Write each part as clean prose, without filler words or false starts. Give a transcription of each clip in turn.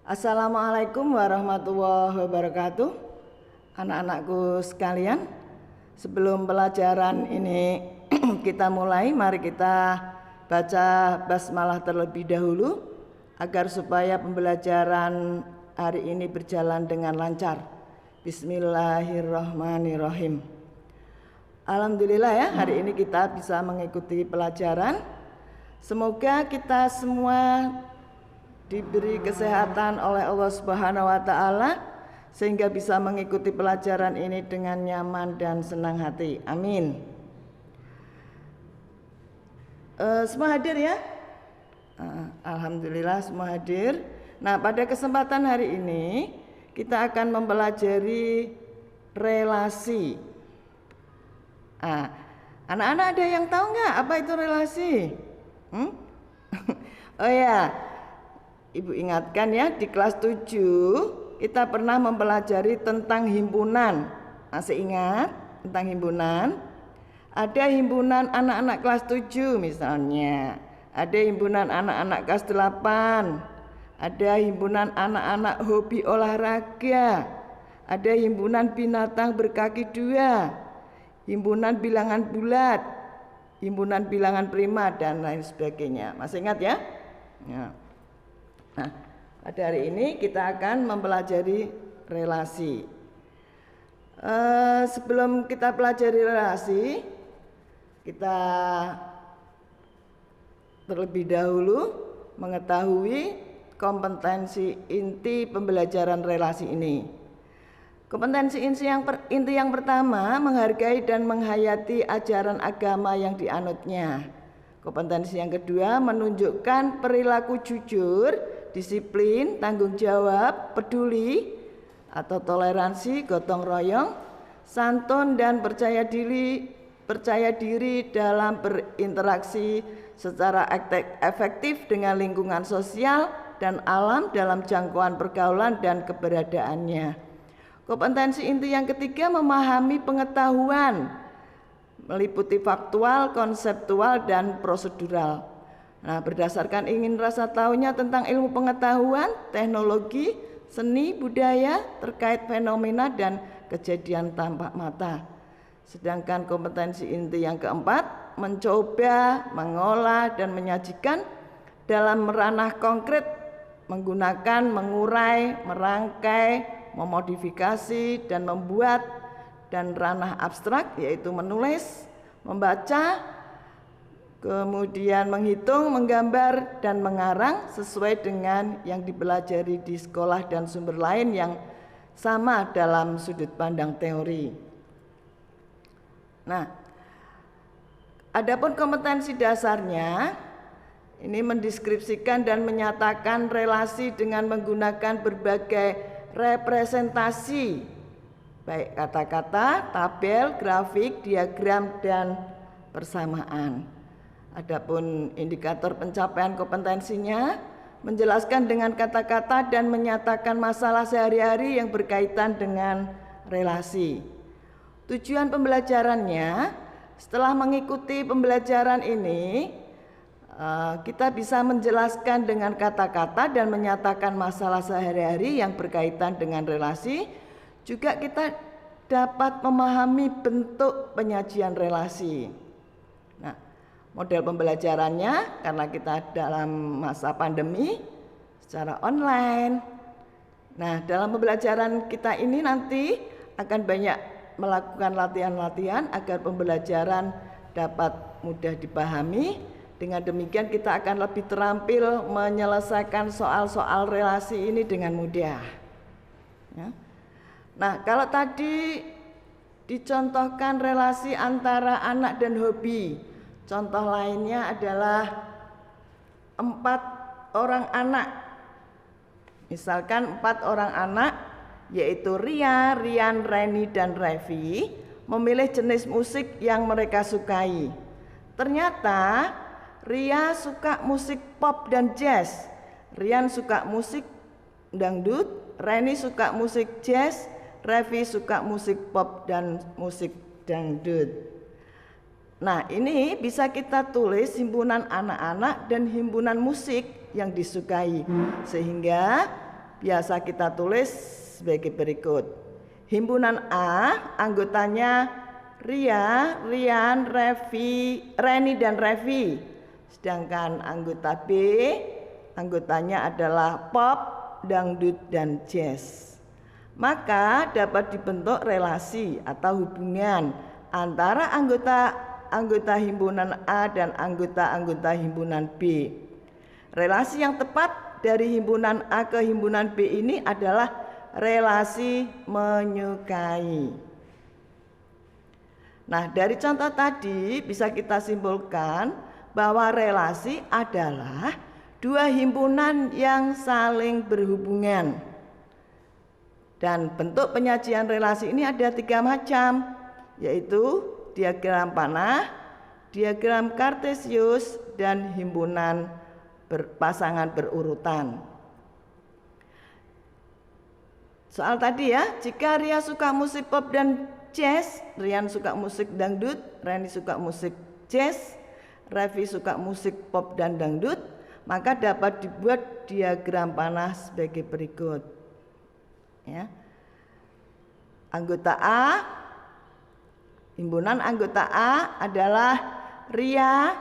Assalamualaikum warahmatullahi wabarakatuh. Anak-anakku sekalian, sebelum pelajaran ini kita mulai, mari kita baca basmalah terlebih dahulu agar supaya pembelajaran hari ini berjalan dengan lancar. Bismillahirrahmanirrahim. Alhamdulillah ya, hari ini kita bisa mengikuti pelajaran. Semoga kita semua diberi kesehatan oleh Allah Subhanahu wa taala sehingga bisa mengikuti pelajaran ini dengan nyaman dan senang hati. Amin. Semua hadir ya? Alhamdulillah semua hadir. Nah, pada kesempatan hari ini kita akan mempelajari relasi. Anak-anak ada yang tahu nggak apa itu relasi? Oh ya, Ibu ingatkan ya, di kelas 7 kita pernah mempelajari tentang himpunan. Masih ingat tentang himpunan? Ada himpunan anak-anak kelas 7 misalnya. Ada himpunan anak-anak kelas 8. Ada himpunan anak-anak hobi olahraga. Ada himpunan binatang berkaki 2. Himpunan bilangan bulat. Himpunan bilangan prima dan lain sebagainya. Masih ingat ya? Ya. Nah, pada hari ini kita akan mempelajari relasi. Sebelum kita pelajari relasi, kita terlebih dahulu mengetahui kompetensi inti pembelajaran relasi ini. Kompetensi inti yang pertama, menghargai dan menghayati ajaran agama yang dianutnya. Kompetensi yang kedua, menunjukkan perilaku jujur, disiplin, tanggung jawab, peduli atau toleransi, gotong royong, santun dan percaya diri dalam berinteraksi secara efektif dengan lingkungan sosial dan alam dalam jangkauan pergaulan dan keberadaannya. Kompetensi inti yang ketiga, memahami pengetahuan, meliputi faktual, konseptual, dan prosedural. Nah, berdasarkan ingin rasa tahunya tentang ilmu pengetahuan, teknologi, seni, budaya terkait fenomena dan kejadian tampak mata. Sedangkan kompetensi inti yang keempat, mencoba, mengolah, dan menyajikan dalam ranah konkret, menggunakan, mengurai, merangkai, memodifikasi, dan membuat, dan ranah abstrak yaitu menulis, membaca, kemudian menghitung, menggambar, dan mengarang sesuai dengan yang dipelajari di sekolah dan sumber lain yang sama dalam sudut pandang teori. Nah, adapun kompetensi dasarnya ini mendeskripsikan dan menyatakan relasi dengan menggunakan berbagai representasi, baik kata-kata, tabel, grafik, diagram, dan persamaan. Adapun indikator pencapaian kompetensinya menjelaskan dengan kata-kata dan menyatakan masalah sehari-hari yang berkaitan dengan relasi. Tujuan pembelajarannya, setelah mengikuti pembelajaran ini, kita bisa menjelaskan dengan kata-kata dan menyatakan masalah sehari-hari yang berkaitan dengan relasi. Juga kita dapat memahami bentuk penyajian relasi. Nah, model pembelajarannya karena kita dalam masa pandemi secara online. Nah, dalam pembelajaran kita ini nanti akan banyak melakukan latihan-latihan agar pembelajaran dapat mudah dipahami. Dengan demikian kita akan lebih terampil menyelesaikan soal-soal relasi ini dengan mudah. Ya. Nah, kalau tadi dicontohkan relasi antara anak dan hobi, contoh lainnya adalah 4 orang anak. Misalkan 4 orang anak, yaitu Ria, Rian, Reni, dan Revi, memilih jenis musik yang mereka sukai. Ternyata Ria suka musik pop dan jazz, Rian suka musik dangdut, Reni suka musik jazz, Revi suka musik pop dan musik dangdut. Nah, ini bisa kita tulis himpunan anak-anak dan himpunan musik yang disukai, sehingga biasa kita tulis sebagai berikut. Himpunan A anggotanya Ria, Rian, Reni dan Revi. Sedangkan anggota B anggotanya adalah pop, dangdut dan jazz. Maka dapat dibentuk relasi atau hubungan antara anggota himpunan A dan anggota himpunan B. Relasi yang tepat dari himpunan A ke himpunan B ini adalah relasi menyukai. Nah, dari contoh tadi bisa kita simpulkan bahwa relasi adalah dua himpunan yang saling berhubungan. Dan bentuk penyajian relasi ini ada 3 macam, yaitu diagram panah, diagram kartesius, dan himpunan pasangan berurutan. Soal tadi ya, jika Ria suka musik pop dan jazz, Rian suka musik dangdut, Reni suka musik jazz, Revi suka musik pop dan dangdut, maka dapat dibuat diagram panah sebagai berikut. Ya. Anggota A, himpunan anggota A adalah Ria,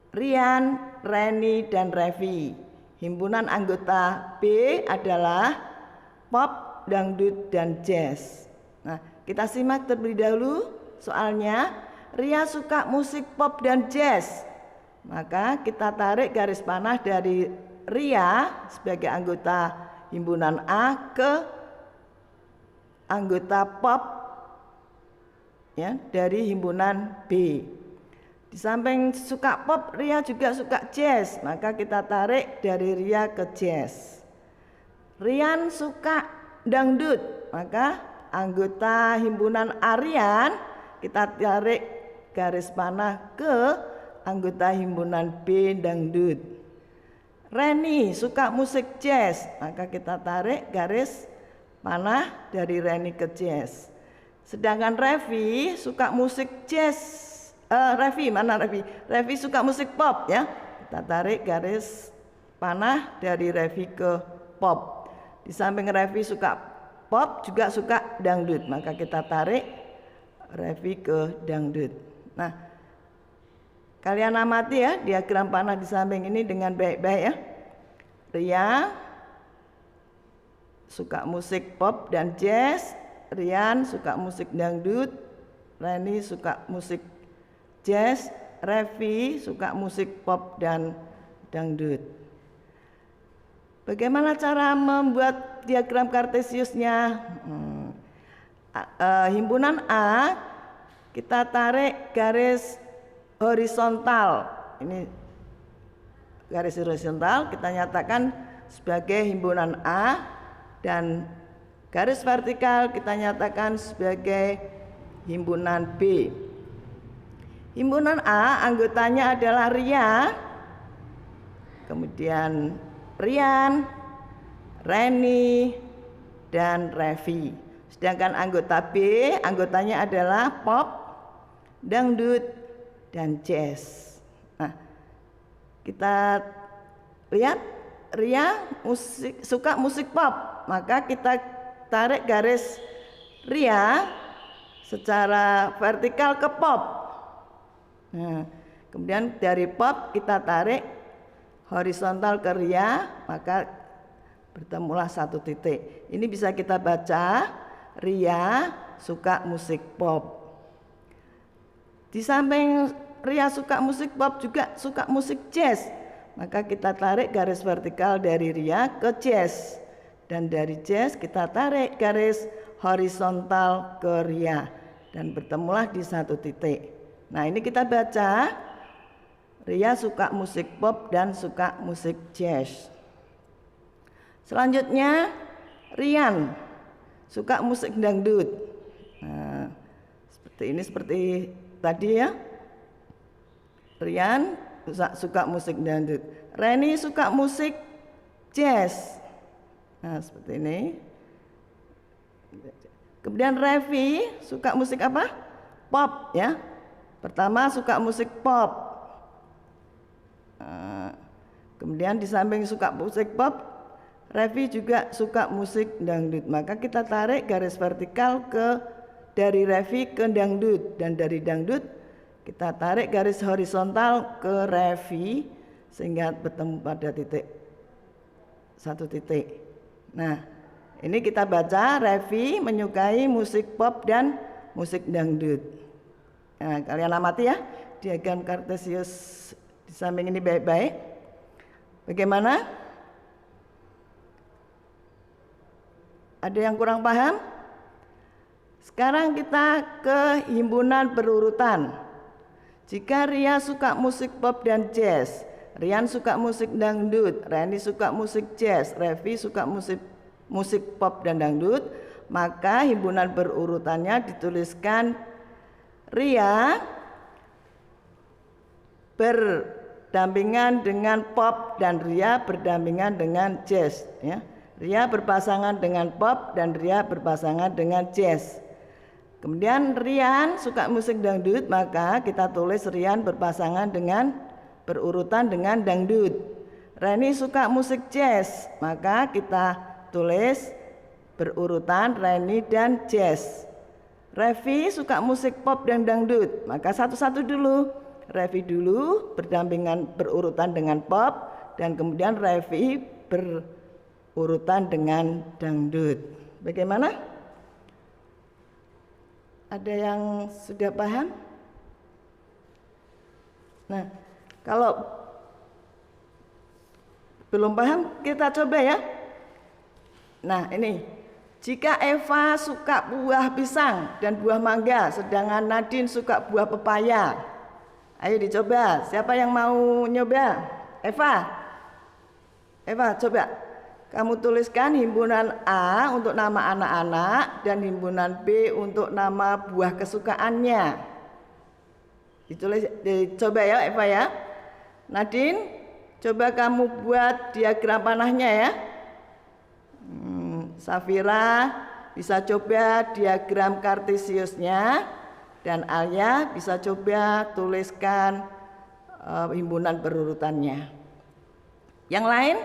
Rian, Reni, dan Revi. Himpunan anggota B adalah pop, dangdut, dan jazz. Nah, kita simak terlebih dahulu soalnya. Ria suka musik pop dan jazz. Maka kita tarik garis panah dari Ria sebagai anggota himpunan A ke anggota pop ya dari himpunan B. Di samping suka pop, Ria juga suka jazz, maka kita tarik dari Ria ke jazz. Rian suka dangdut, maka anggota himpunan Arian kita tarik garis panah ke anggota himpunan B dangdut. Reni suka musik jazz, maka kita tarik garis panah dari Reni ke jazz. Sedangkan Revi suka musik jazz. Revi suka musik pop ya. Kita tarik garis panah dari Revi ke pop. Di samping Revi suka pop juga suka dangdut, maka kita tarik Revi ke dangdut. Nah, kalian amati ya diagram panah di samping ini dengan baik-baik ya. Ria suka musik pop dan jazz, Rian suka musik dangdut, Reni suka musik jazz, Revi suka musik pop dan dangdut. Bagaimana cara membuat diagram kartesiusnya? Himpunan A kita tarik garis horizontal. Ini garis horizontal kita nyatakan sebagai himpunan A, dan garis vertikal kita nyatakan sebagai himpunan B. Himpunan A anggotanya adalah Ria, kemudian Rian, Reni, dan Revi. Sedangkan anggota B anggotanya adalah pop, dangdut, dan jazz. Nah, kita lihat Ria suka musik pop, maka kita tarik garis Ria secara vertikal ke pop. Nah, kemudian dari pop kita tarik horizontal ke Ria, maka bertemulah satu titik. Ini bisa kita baca Ria suka musik pop. Di samping Ria suka musik pop juga suka musik jazz, maka kita tarik garis vertikal dari Ria ke jazz, dan dari jazz kita tarik garis horizontal ke Ria, dan bertemulah di satu titik. Nah, ini kita baca Ria suka musik pop dan suka musik jazz. Selanjutnya Rian suka musik dangdut. Nah, seperti tadi ya. Rian suka musik dangdut. Reni suka musik jazz. Nah, seperti ini. Kemudian Revi suka musik apa? Pop ya. Pertama suka musik pop. Kemudian di samping suka musik pop, Revi juga suka musik dangdut. Maka kita tarik garis vertikal dari Revi ke dangdut, dan dari dangdut kita tarik garis horizontal ke Revi sehingga bertemu pada satu titik. Nah, ini kita baca Revi menyukai musik pop dan musik dangdut. Nah, kalian amati ya diagram Kartesius di samping ini baik-baik. Bagaimana? Ada yang kurang paham? Sekarang kita ke himpunan berurutan. Jika Ria suka musik pop dan jazz, Rian suka musik dangdut, Reni suka musik jazz, Revi suka musik pop dan dangdut, maka himpunan berurutannya dituliskan Ria berdampingan dengan pop dan Ria berdampingan dengan jazz, ya. Ria berpasangan dengan pop dan Ria berpasangan dengan jazz. Kemudian Rian suka musik dangdut, maka kita tulis Rian berpasangan dengan berurutan dengan dangdut. Reni suka musik jazz, maka kita tulis berurutan Reni dan jazz. Revi suka musik pop dan dangdut, maka satu-satu dulu. Revi dulu berurutan dengan pop, dan kemudian Revi berurutan dengan dangdut. Bagaimana? Ada yang sudah paham? Nah, kalau belum paham kita coba ya. Nah, ini jika Eva suka buah pisang dan buah mangga, sedangkan Nadine suka buah pepaya. Ayo dicoba, siapa yang mau nyoba? Eva coba. Kamu tuliskan himpunan A untuk nama anak-anak dan himpunan B untuk nama buah kesukaannya. Dicoba ya Eva ya. Nadine, coba kamu buat diagram panahnya ya. Safira bisa coba diagram Kartesiusnya, dan Alia bisa coba tuliskan himpunan berurutannya. Yang lain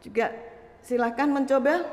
juga silakan mencoba.